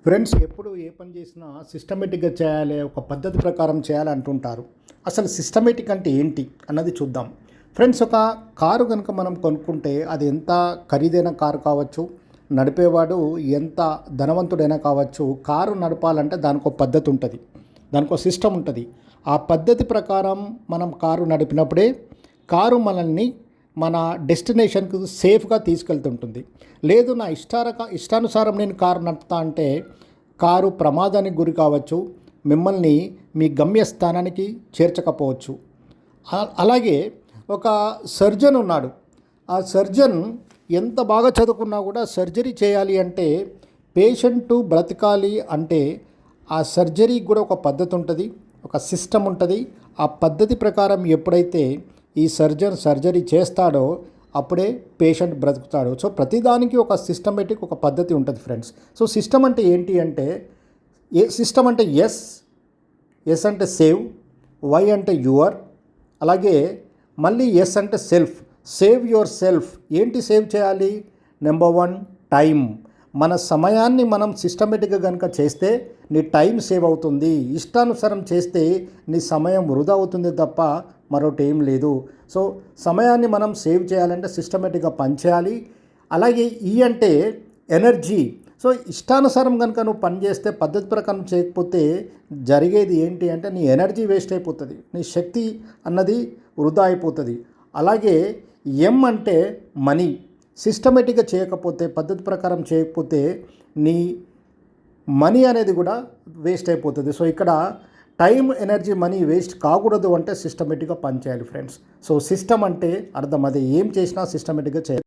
Friends ఎప్పుడు ఏ పని చేసినా సిస్టమేటిక్గా చేయాలి, ఒక పద్ధతి ప్రకారం చేయాలి అంటుంటారు. అసలు సిస్టమేటిక్ అంటే ఏంటి అన్నది చూద్దాం. ఫ్రెండ్స్, ఒక కారు కనుక మనం కొనుక్కుంటే అది ఎంత ఖరీదైన కారు కావచ్చు, నడిపేవాడు ఎంత ధనవంతుడైనా కావచ్చు, కారు నడపాలంటే దానికి ఒక పద్ధతి ఉంటుంది, దానికి ఒక సిస్టమ్ ఉంటుంది. ఆ పద్ధతి ప్రకారం మనం కారు నడిపినప్పుడే కారు మనల్ని మన డెస్టినేషన్కు సేఫ్గా తీసుకెళ్తుంటుంది. లేదు నా ఇష్టానుసారం నేను కారు నడుపుతా అంటే కారు ప్రమాదానికి గురి కావచ్చు, మిమ్మల్ని మీ గమ్యస్థానానికి చేర్చకపోవచ్చు. అలాగే ఒక సర్జన్ ఉన్నాడు. ఆ సర్జన్ ఎంత బాగా చదువుకున్నా కూడా సర్జరీ చేయాలి అంటే, పేషెంటు బ్రతకాలి అంటే ఆ సర్జరీకి కూడా ఒక పద్ధతి ఉంటుంది, ఒక సిస్టమ్ ఉంటుంది. ఆ పద్ధతి ప్రకారం ఎప్పుడైతే ఈ సర్జన్ సర్జరీ చేస్తాడో అప్పుడే పేషెంట్ బ్రతుకుతాడు. సో ప్రతిదానికి ఒక సిస్టమేటిక్ ఒక పద్ధతి ఉంటుంది ఫ్రెండ్స్. సో సిస్టమ్ అంటే ఏంటి అంటే, సిస్టమ్ అంటే ఎస్ అంటే సేవ్, వై అంటే యువర్, అలాగే మళ్ళీ ఎస్ అంటే సెల్ఫ్, సేవ్ యువర్ సెల్ఫ్. ఏంటి సేవ్ చేయాలి? Number 1 time. మన సమయాన్ని మనం సిస్టమేటిక్గా కనుక చేస్తే నీ టైం సేవ్ అవుతుంది. ఇష్టానుసారం చేస్తే నీ సమయం వృధా అవుతుంది తప్ప మరొకటి ఏం లేదు. సో సమయాన్ని మనం సేవ్ చేయాలంటే సిస్టమేటిక్గా పనిచేయాలి. అలాగే ఈ అంటే ఎనర్జీ. సో ఇష్టానుసారం కనుక నువ్వు పని చేస్తే, పద్ధతి ప్రకారం చేయకపోతే జరిగేది ఏంటి అంటే నీ ఎనర్జీ వేస్ట్ అయిపోతుంది, నీ శక్తి అన్నది వృధా అయిపోతుంది. అలాగే ఎం అంటే మనీ. సిస్టమేటిక్గా చేయకపోతే, పద్ధతి ప్రకారం చేయకపోతే నీ మనీ అనేది కూడా వేస్ట్ అయిపోతుంది. సో ఇక్కడ టైం, ఎనర్జీ, మనీ వేస్ట్ కాకూడదు అంటే సిస్టమేటిక్గా పనిచేయాలి ఫ్రెండ్స్. సో సిస్టమ్ అంటే అర్థం అదే, ఏం చేసినా సిస్టమేటిక్గా చేయాలి.